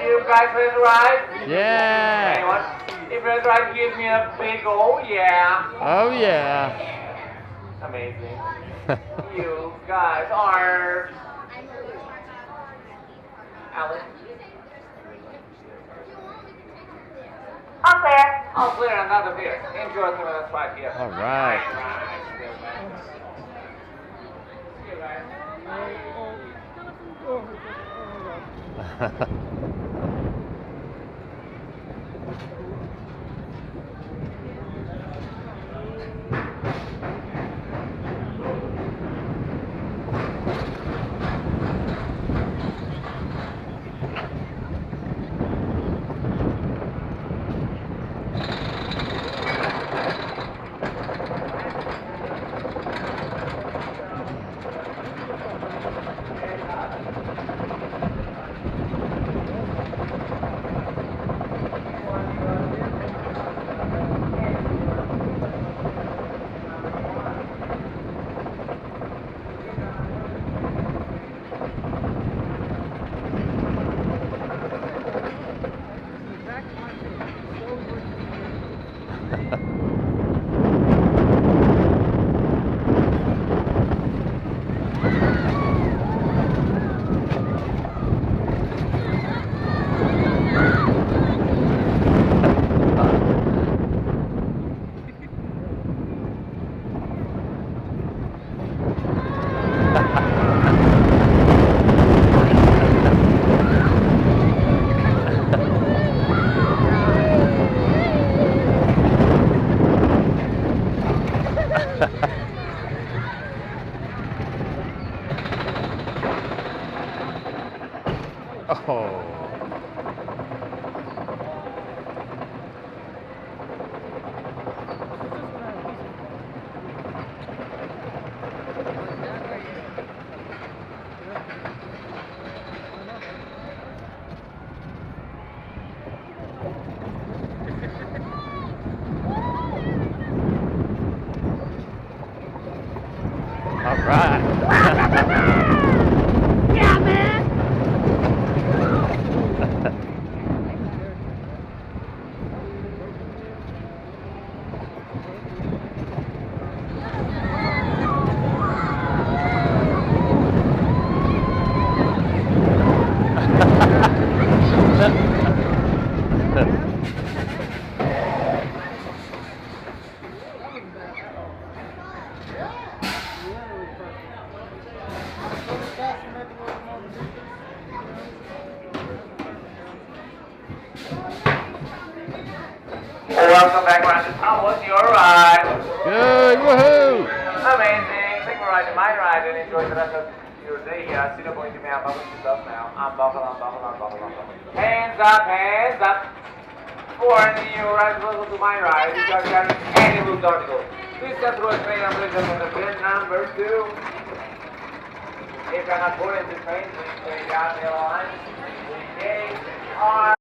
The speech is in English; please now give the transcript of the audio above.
you guys ready to ride? Yeah. Anyone? If you're ready to ride, give me a big oh yeah. Oh yeah. Amazing. You guys are... Alan? All clear. All clear and not clear. Enjoy the minutes right here. All right. See you guys. Oh. All right. Yeah, man. Welcome back, Ryan. How was your ride? Good. Woohoo. Amazing. Thank you for riding my ride and enjoy the rest of your day here at Cedar Point. I'm buckling yourself now. Unbuckle. Hands up. For any new riders local to my ride, you guys got any loose article. Please get through a train and place them on the bin number 2. If you're not boarding the train, please stay down the line. Engage.